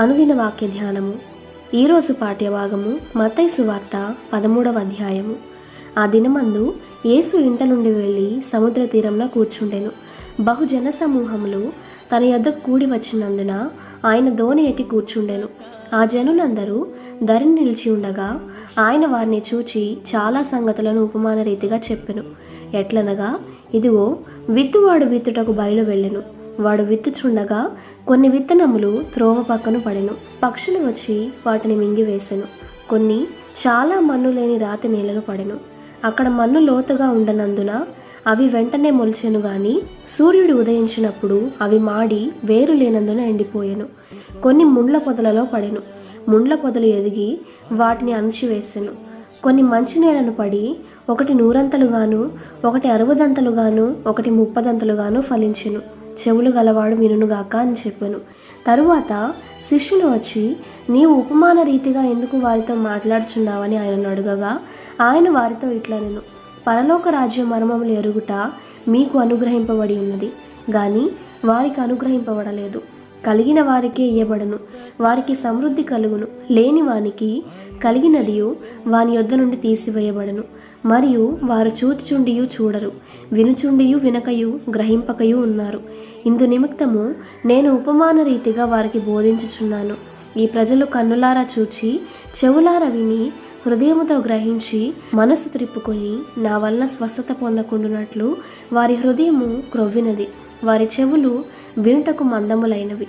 అనుదిన వాక్య ధ్యానము. ఈరోజు పాఠ్యభాగము మత్తయి సువార్త 13వ అధ్యాయము. ఆ దినమందు యేసు ఇంట నుండి వెళ్ళి సముద్ర తీరంలో కూర్చుండెను. బహుజన సమూహములు తన యొద్దకు కూడి వచ్చినందున ఆయన దోణి ఎక్కి కూర్చుండెను. ఆ జనులందరూ ధరిని నిలిచి ఉండగా ఆయన వారిని చూచి చాలా సంగతులను ఉపమాన రీతిగా చెప్పెను. ఎట్లనగా, ఇదిగో విత్తువాడు విత్తుటకు బయలు వెళ్ళెను. వాడు విత్తుచుండగా కొన్ని విత్తనములు త్రోవ పక్కన పడెను. పక్షులు వచ్చి వాటిని మింగివేసెను. కొన్ని చాలా మన్ను లేని రాతి నేలను పడెను. అక్కడ మన్ను లోతుగా ఉండనందున అవి వెంటనే మొలిచెను గాని సూర్యుడు ఉదయించినప్పుడు అవి మాడి వేరు లేనందున ఎండిపోయెను. కొన్ని ముండ్ల పొదలలో పడెను. ముండ్ల పొదలు ఎదిగి వాటిని అణచివేసెను. కొన్ని మంచి నేలను పడి ఒకటి 100 ఒకటి 60 ఒకటి 30 ఫలించెను. చెవులు గలవాడు వినుగాక అని చెప్పాను. తరువాత శిష్యులు వచ్చి, నీవు ఉపమాన రీతిగా ఎందుకు వారితో మాట్లాడుచున్నావని ఆయనను అడగగా, ఆయన వారితో ఇట్లనెను, పరలోక రాజ్య మర్మములు ఎరుగుట మీకు అనుగ్రహింపబడి ఉన్నది, గాని వారికి అనుగ్రహింపబడలేదు. కలిగిన వారికే ఇయ్యబడను, వారికి సమృద్ధి కలుగును. లేని వానికి కలిగినదియు వాని యొద్ద నుండి తీసివేయబడను. మరియు వారు చూచుచుండియు చూడరు, వినుచుండియు వినకయు గ్రహింపకయు ఉన్నారు. ఇందు నిమిత్తము నేను ఉపమాన రీతిగా వారికి బోధించుచున్నాను. ఈ ప్రజలు కన్నులారా చూచి, చెవులారా విని, హృదయముతో గ్రహించి మనసు త్రిప్పుకొని నా వలన స్వస్థత పొందకుండునట్లు వారి హృదయము క్రొవ్వినది, వారి చెవులు వినుటకు మందములైనవి,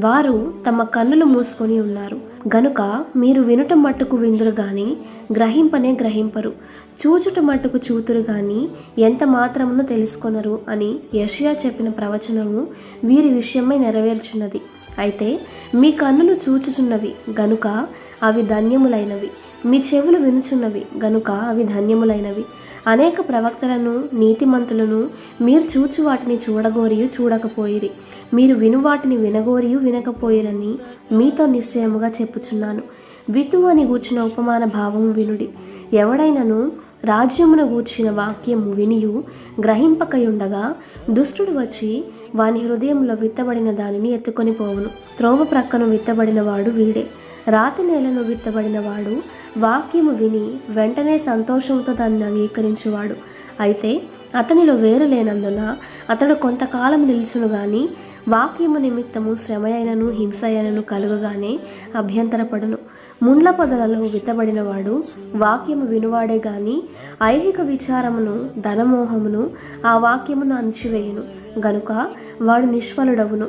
వారు తమ కన్నులు మూసుకొని ఉన్నారు. గనుక మీరు వినుట మట్టుకు విందురు గాని గ్రహింపనే గ్రహింపరు, చూచుట మట్టుకు చూతురు గాని ఎంత మాత్రమును తెలుసుకొనరు అని యెషయా చెప్పిన ప్రవచనము వీరి విషయమై నెరవేర్చున్నది. అయితే మీ కన్నులు చూచుచున్నవి గనుక అవి ధన్యములైనవి, మీ చెవులు వినుచున్నవి గనుక అవి ధన్యములైనవి. అనేక ప్రవక్తలను నీతిమంతులను మీరు చూచు వాటిని చూడగోరియు చూడకపోయిరి, మీరు విను వాటిని వినగోరియు వినకపోయిరని మీతో నిశ్చయముగా చెప్పుచున్నాను. విత్తువని గూర్చిన ఉపమాన భావము వినుడి. ఎవడైనను రాజ్యమును గూర్చిన వాక్యము వినియు గ్రహింపకయుండగా దుష్టుడు వచ్చి వాని హృదయంలో విత్తబడిన దానిని ఎత్తుకొని పోవును. త్రోవ ప్రక్కను విత్తబడిన వాడు వీడే. రాతి నేలను విత్తబడిన వాడు వాక్యము విని వెంటనే సంతోషంతో దాన్ని అంగీకరించువాడు. అయితే అతనిలో వేరు లేనందున అతడు కొంతకాలం నిలుచును గాని వాక్యము నిమిత్తము శ్రమ అయినను హింస అయినను కలుగగానే అభ్యంతరపడును. ముండ్ల పొదలలో విత్తబడిన వాడు వాక్యము వినువాడే గాని ఐహిక విచారమును ధనమోహమును ఆ వాక్యమును అణచివేయును గనుక వాడు నిష్ఫలుడవును.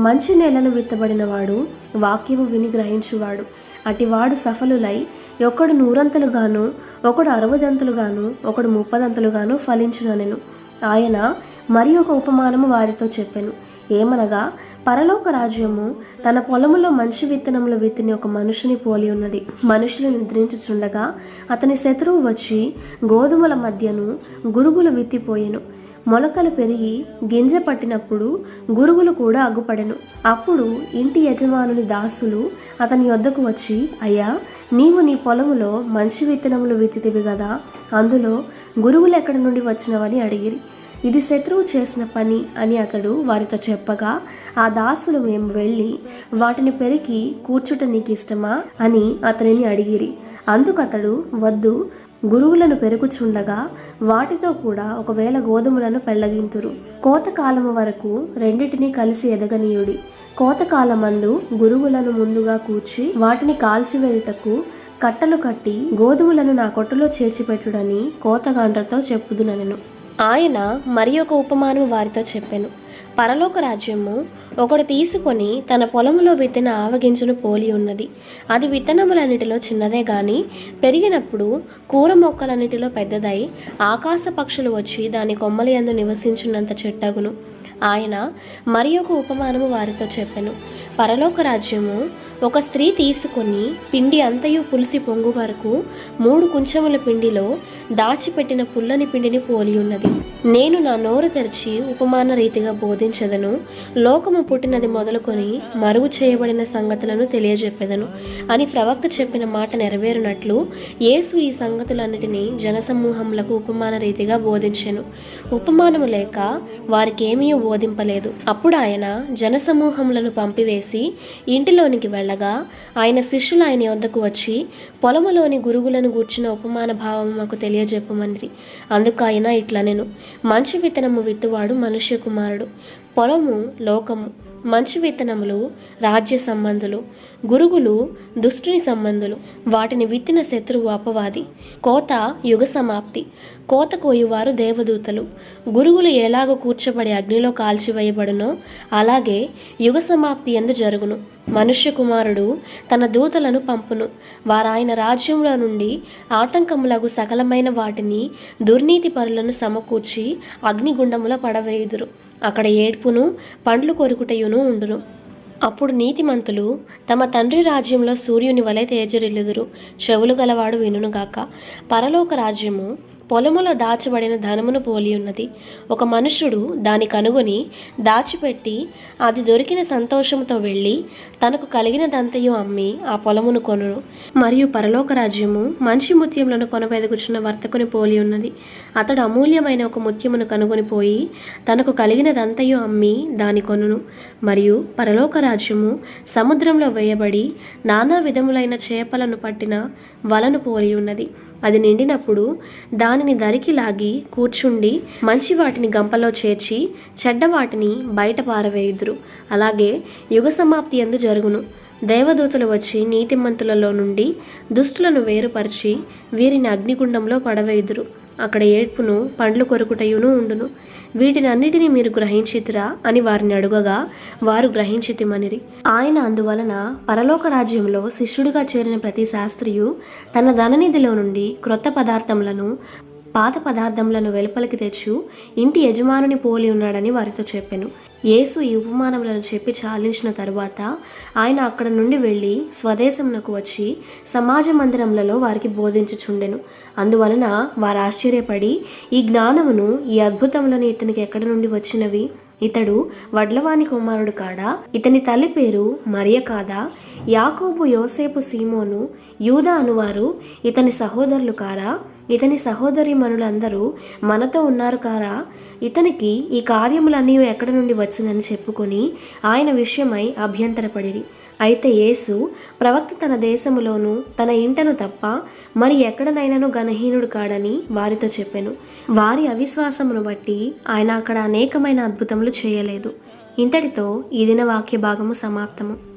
మంచి నేలను విత్తబడిన వాడు వాక్యము విని గ్రహించువాడు. అటివాడు సఫలులై ఒకడు 100 ఒకడు 60 ఒకడు 30 ఫలించుననెను. ఆయన మరి ఒక ఉపమానము వారితో చెప్పెను. ఏమనగా, పరలోక రాజ్యము తన పొలములో మంచి విత్తనములు విత్తిన ఒక మనుషుని పోలి ఉన్నది. మనుషులు నిద్రించుచుండగా అతని శత్రువు వచ్చి గోధుమల మధ్యను గురుగులు విత్తిపోయెను. మొలకలు పెరిగి గింజ పట్టినప్పుడు గురుగులు కూడా అగ్గుపడెను. అప్పుడు ఇంటి యజమానుని దాసులు అతని యొద్దకు వచ్చి, అయ్యా, నీవు నీ పొలములో మంచి విత్తనములు విత్తితివి గదా, అందులో గురుగులు ఎక్కడి నుండి వచ్చినవని అడిగిరి. ఇది శత్రువు చేసిన పని అని అతడు వారితో చెప్పగా, ఆ దాసులు, మేము వెళ్ళి వాటిని పెరికి కూర్చుట నీకు ఇష్టమా అని అతనిని అడిగిరి. అందుకతడు, వద్దు, గురుగులను పెరుగుచుండగా వాటితో కూడా ఒకవేళ గోధుమలను పెళ్లగింతురు. కోతకాలము వరకు రెండిటిని కలిసి ఎదగనీయుడి. కోతకాలమందు గురుగులను ముందుగా కూర్చి వాటిని కాల్చివేయుటకు కట్టలు కట్టి గోధుమలను నా కొట్టులో చేర్చిపెట్టుడని కోతగాండ్రతో చెప్పుదునెను. ఆయన మరి ఒక ఉపమానం వారితో చెప్పెను. పరలోక రాజ్యము ఒకడు తీసుకొని తన పొలములో విత్తిన ఆవగింజను పోలి ఉన్నది. అది విత్తనములన్నిటిలో చిన్నదే గాని పెరిగినప్పుడు కూర మొక్కలన్నిటిలో పెద్దదై ఆకాశ పక్షులు వచ్చి దాని కొమ్మల యందు నివసించున్నంత చెట్టగును. ఆయన మరి ఒక ఉపమానము వారితో చెప్పెను. పరలోక రాజ్యము ఒక స్త్రీ తీసుకొని పిండి అంతయు పులిసి పొంగు వరకు 3 కుంచముల పిండిలో దాచిపెట్టిన పుల్లని పిండిని పోలి ఉన్నది. నేను నా నోరు తెరిచి ఉపమాన రీతిగా బోధించెదను. లోకము పుట్టినది మొదలుకొని మరుగు చేయబడిన సంగతులను తెలియజెప్పెదను అని ప్రవక్త చెప్పిన మాట నెరవేరునట్లు యేసు ఈ సంగతులన్నిటినీ జనసమూహములకు ఉపమాన రీతిగా బోధించెను. ఉపమానము లేక వారికేమీ బోధింపలేదు. అప్పుడు ఆయన జనసమూహములను పంపివేసి ఇంటిలోనికి వెళ్ళగా ఆయన శిష్యులు ఆయన యొద్దకు వచ్చి, పొలములోని గురుగులను గూర్చిన ఉపమాన భావం మాకు తెలియజెప్పమనిరి. అందుకు ఆయన ఇట్లనెను, మంచి విత్తనము విత్తువాడు మనుష్య కుమారుడు. పొలము లోకము, మంచి విత్తనములు రాజ్య సంబంధులు, గురుగులు దుష్టుని సంబంధులు. వాటిని విత్తిన శత్రువు అపవాది. కోత యుగ సమాప్తి. కోత కోయువారు దేవదూతలు. గురుగులు ఎలాగో కూర్చబడి అగ్నిలో కాల్చివేయబడునో అలాగే యుగ సమాప్తి యందు జరుగును. మనుష్య కుమారుడు తన దూతలను పంపును. వారాయన రాజ్యంలో నుండి ఆటంకములగు సకలమైన వాటిని దుర్నీతి పరులను సమకూర్చి అగ్నిగుండముల పడవేయుదురు. అక్కడ ఏడ్పును పండ్లు కొరుకుటయును ఉండును. అప్పుడు నీతిమంతులు తమ తండ్రి రాజ్యంలో సూర్యుని వలె తేజరిల్లుదురు. చెవులు గలవాడు వినుగాక. పరలోక రాజ్యము పొలములో దాచబడిన ధనమును పోలి ఉన్నది. ఒక మనుషుడు దాని కనుగొని దాచిపెట్టి అది దొరికిన సంతోషంతో వెళ్ళి తనకు కలిగినదంతయు అమ్మి ఆ పొలమును కొనును. మరియు పరలోక రాజ్యము మంచి ముత్యములను కొనవెదకుచున్న వర్తకుని పోలి ఉన్నది. అతడు అమూల్యమైన ఒక ముత్యమును కనుగొని పోయి తనకు కలిగినదంతయు అమ్మి దాని కొనును. మరియు పరలోక రాజ్యము సముద్రంలో వేయబడి నానా విధములైన చేపలను పట్టిన వలను పోలి ఉన్నది. అది నిండినప్పుడు దానిని దరికి లాగి కూర్చుండి మంచి వాటిని గంపలో చేర్చి చెడ్డ వాటిని బయట పారవేయుదురు. అలాగే యుగ సమాప్తి యందు జరుగును. దేవదూతలు వచ్చి నీతిమంతులలో నుండి దుష్టులను వేరుపరిచి వీరిని అగ్నిగుండంలో పడవేయుదురు. అక్కడ ఏడ్పును పండ్లు కొరుకుటయును ఉండును. వీటినన్నిటినీ మీరు గ్రహించితిరా అని వారిని అడుగగా వారు గ్రహించితిమనిరి. ఆయన అందువలన పరలోక రాజ్యంలో శిష్యుడిగా చేరిన ప్రతి శాస్త్రియు తన ధననిధిలో నుండి క్రొత్త పదార్థములను పాత పదార్థములను వెలుపలికి తెచ్చు ఇంటి యజమానుని పోలి ఉన్నాడని వారితో చెప్పెను. యేసు ఈ ఉపమానములను చెప్పి చాలించిన తరువాత ఆయన అక్కడ నుండి వెళ్ళి స్వదేశమునకు వచ్చి సమాజ మందిరములలో వారికి బోధించుచుండెను. అందువలన వారు ఆశ్చర్యపడి, ఈ జ్ఞానమును ఈ అద్భుతములను ఇతనికి ఎక్కడి నుండి వచ్చినవి? ఇతడు వడ్లవాని కుమారుడు కాడా? ఇతని తల్లి పేరు మరియ కాదా? యాకోబు, యోసేపు, సీమోను, యూదా అనువారు ఇతని సహోదరులు కారా? ఇతని సహోదరి మనులందరూ మనతో ఉన్నారు కారా? ఇతనికి ఈ కార్యములన్నీ ఎక్కడి నుండి వచ్చునని చెప్పుకొని ఆయన విషయమై అభ్యంతరపడిరి. అయితే యేసు ప్రవక్త తన దేశములోను తన ఇంటను తప్ప మరి ఎక్కడనైనాను గణహీనుడు కాడని వారితో చెప్పెను. వారి అవిశ్వాసమును బట్టి ఆయన అక్కడ అనేకమైన అద్భుతములు చేయలేదు. ఇంతటితో ఈ దిన వాక్య భాగము సమాప్తము.